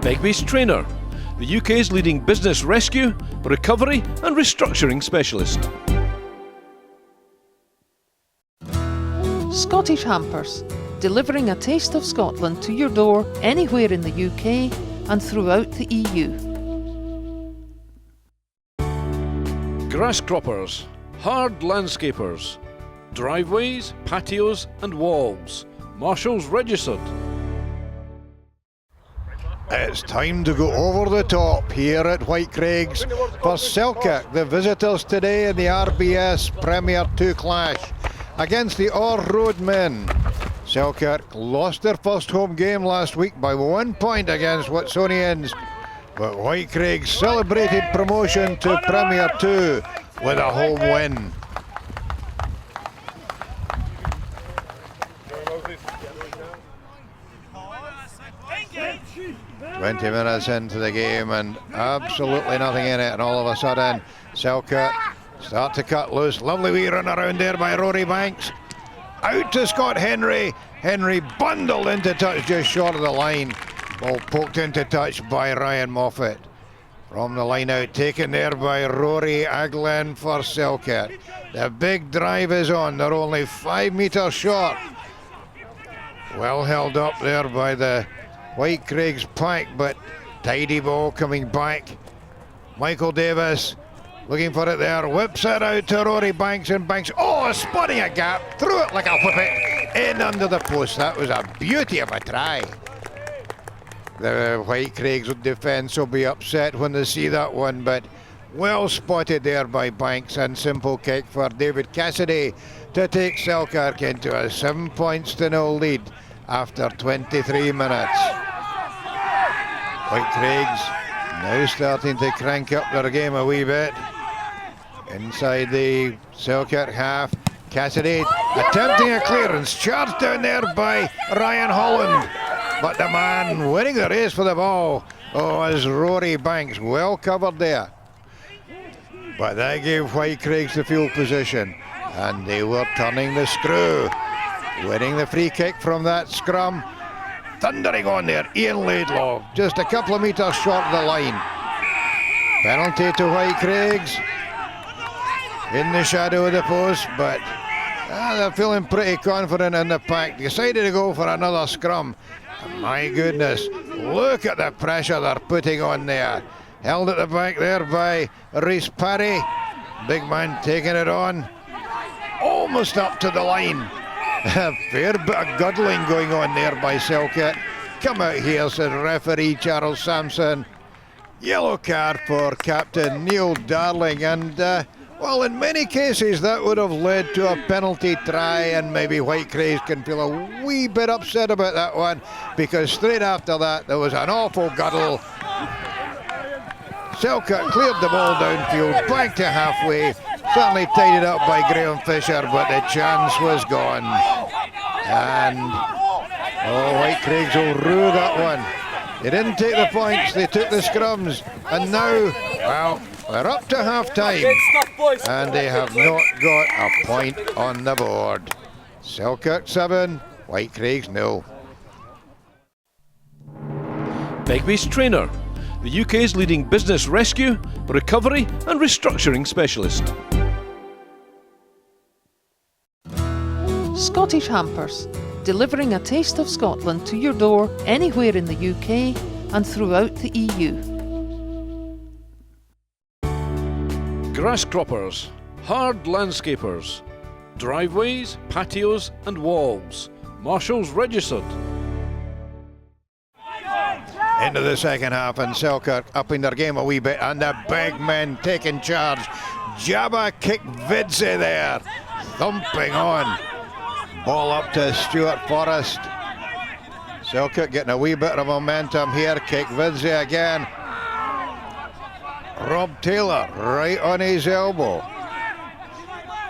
Begbie's Trainer, the UK's leading business rescue, recovery and restructuring specialist. Scottish Hampers, delivering a taste of Scotland to your door anywhere in the UK and throughout the EU. Grass croppers, hard landscapers, driveways, patios and walls. Marshals registered. It's time to go over the top here at Whitecraigs for Selkirk, the visitors today in the RBS Premier 2 clash against the Orr Road men. Selkirk lost their first home game last week by 1 point against Watsonians, but Whitecraigs celebrated promotion to Premier 2 with a home win. "20 minutes into the game and absolutely nothing in it, and all of a sudden Selkirk start to cut loose. Lovely wee run around there by Rory Banks. Out to Scott Henry. Henry bundled into touch just short of the line. Ball poked into touch by Ryan Moffat. From the line out, taken there by Rory Aglen for Selkirk. The big drive is on. They're only 5 metres short. Well held up there by the Whitecraigs pack, but tidy ball coming back. Michael Davis looking for it there, whips it out to Rory Banks, and Banks, spotting a gap, threw it like a whippet, in under the post. That was a beauty of a try. The Whitecraigs defence will be upset when they see that one, but well spotted there by Banks, and simple kick for David Cassidy to take Selkirk into a 7-0 lead after 23 minutes. Whitecraigs now starting to crank up their game a wee bit. Inside the Selkirk half, Cassidy attempting a clearance, charged down there by Ryan Holland, but the man winning the race for the ball is Rory Banks, well covered there. But that gave Whitecraigs the field position, and they were turning the screw, winning the free kick from that scrum. Thundering on there, Ian Laidlaw, just a couple of metres short of the line. Penalty to Whitecraigs in the shadow of the post, but they're feeling pretty confident in the pack. Decided to go for another scrum. And my goodness, look at the pressure they're putting on there. Held at the back there by Rhys Parry. Big man taking it on, almost up to the line. A fair bit of guddling going on there by Selkirk. "Come out here," said referee Charles Sampson. Yellow card for captain Neil Darling, and well, in many cases that would have led to a penalty try, and maybe Whitecraigs can feel a wee bit upset about that one, because straight after that there was an awful guddle. Selkirk cleared the ball downfield, back to halfway, certainly tidied up by Graham Fisher, but the chance was gone. And Whitecraigs will rue that one. They didn't take the points, they took the scrums, and now, well, they're up to half time, and they have not got a point on the board. Selkirk 7, Whitecraigs 0. Begbie's Trainer, the UK's leading business rescue, recovery and restructuring specialist. Scottish Hampers, delivering a taste of Scotland to your door anywhere in the UK and throughout the EU. Grass croppers, hard landscapers, driveways, patios and walls. Marshals registered. Into the second half, and Selkirk upping their game a wee bit, and the big men taking charge. Jabba kick Vidze there, thumping on. Ball up to Stuart Forrest. Selkirk getting a wee bit of momentum here. Kick Vidze again. Rob Taylor right on his elbow.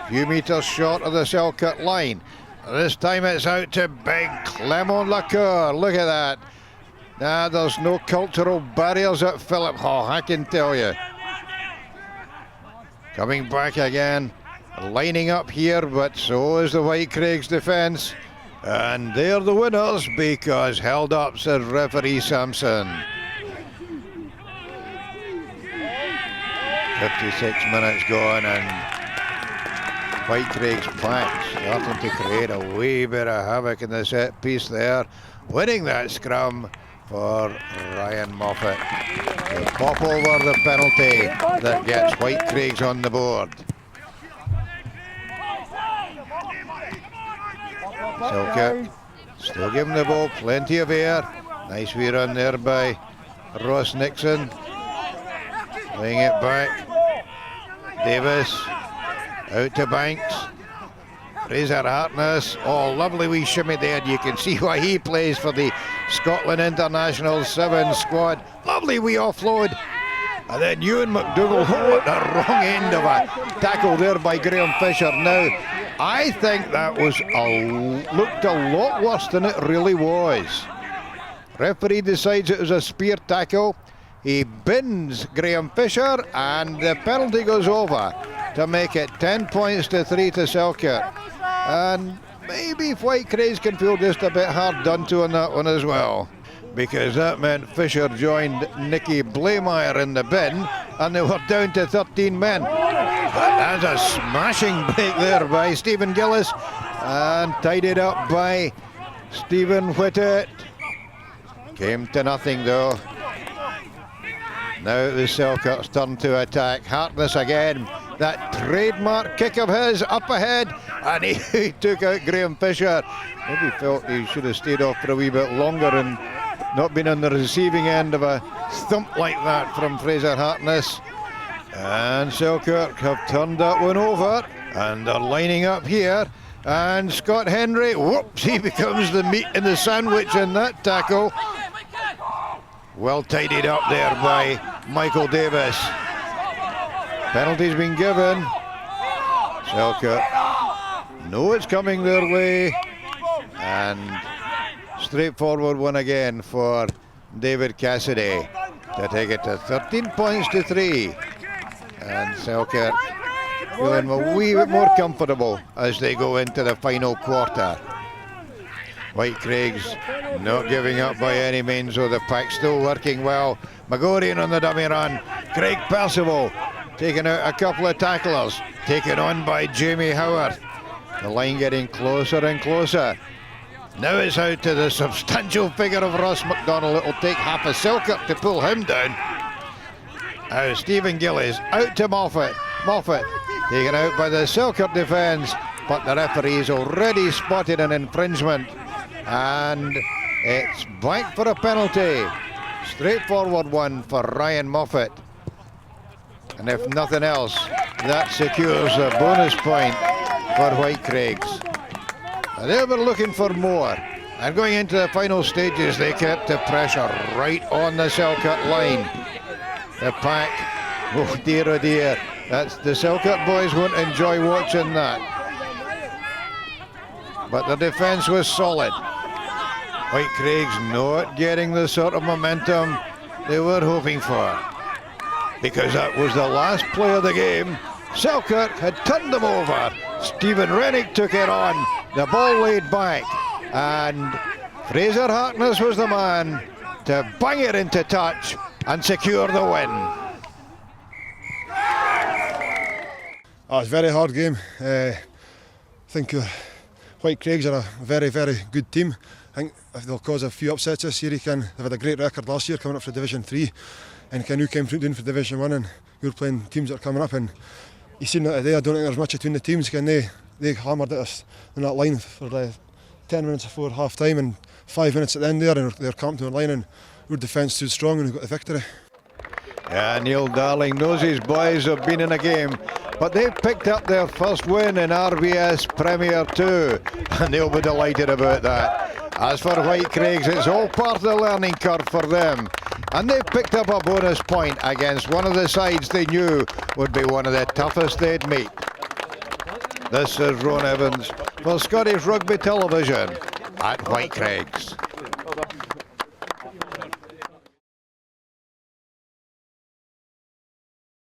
Few metres short of the Selkirk line. This time it's out to big Clement Lacour. Look at that. There's no cultural barriers at Philip Hall, I can tell you. Coming back again, lining up here, but so is the Whitecraigs defence. And they're the winners because held up, said referee Sampson. 56 minutes gone, and Whitecraigs pack starting to create a wee bit of havoc in the set piece there, winning that scrum for Ryan Moffat. They pop over the penalty that gets Whitecraigs on the board. Selkirk still giving the ball plenty of air. Nice wee run there by Ross Nixon. Laying it back. Davis out to Banks. Fraser Hartness. Oh, lovely wee shimmy there. You can see why he plays for the Scotland International 7 squad. Lovely wee offload. And then Ewan McDougall, oh, at the wrong end of a tackle there by Graham Fisher. Now, I think that was looked a lot worse than it really was. Referee decides it was a spear tackle. He bins Graham Fisher, and the penalty goes over to make it 10 points to 3 to Selkirk. And maybe Whitecraigs can feel just a bit hard done to on that one as well, because that meant Fisher joined Nicky Blaymeyer in the bin, and they were down to 13 men. But that's a smashing break there by Stephen Gillis, and tidied up by Stephen Whitted. Came to nothing though. Now it was Selkirk's turn to attack. Hartness again. That trademark kick of his up ahead, and he took out Graham Fisher. Maybe felt he should have stayed off for a wee bit longer and not been on the receiving end of a thump like that from Fraser Hartness. And Selkirk have turned that one over, and they're lining up here. And Scott Henry, whoops, he becomes the meat in the sandwich in that tackle. Well tidied up there by Michael Davis. Penalty's been given. Selkirk know it's coming their way, and straightforward one again for David Cassidy to take it to 13 points to 3. And Selkirk feeling a wee bit more comfortable as they go into the final quarter. Whitecraigs not giving up by any means, so the pack still working well. Magorian on the dummy run. Craig Percival taking out a couple of tacklers, taken on by Jamie Howard. The line getting closer and closer. Now it's out to the substantial figure of Ross McDonald. It'll take half a Selkirk to pull him down. Now Stephen Gillies out to Moffat. Moffat taken out by the Selkirk defence, but the referee's already spotted an infringement, and it's back for a penalty. Straightforward one for Ryan Moffat. And if nothing else, that secures a bonus point for Whitecraigs. They were looking for more, and going into the final stages they kept the pressure right on the Selkirk line. The pack, oh dear, that's the Selkirk boys won't enjoy watching that. But the defence was solid. Whitecraigs not getting the sort of momentum they were hoping for, because that was the last play of the game. Selkirk had turned them over. Stephen Rennick took it on. The ball laid back, and Fraser Hartness was the man to bang it into touch and secure the win. Oh, it's a very hard game. I think Whitecraigs are a very, very good team. I think if they'll cause a few upsets this year, they've had a great record last year coming up for Division 3, and Ken, you came down for Division 1, and we were playing teams that are coming up, and you seen that today. I don't think there's much between the teams. Ken, they hammered at us in that line for 10 minutes before half time and 5 minutes at the end there, and they're camped on the line, and our defence stood strong and we got the victory. Yeah, Neil Darling knows his boys have been in a game, but they've picked up their first win in RBS Premier 2, and they'll be delighted about that. As for Whitecraigs, it's all part of the learning curve for them, and they've picked up a bonus point against one of the sides they knew would be one of the toughest they'd meet. This is Ron Evans for Scottish Rugby Television at Whitecraigs.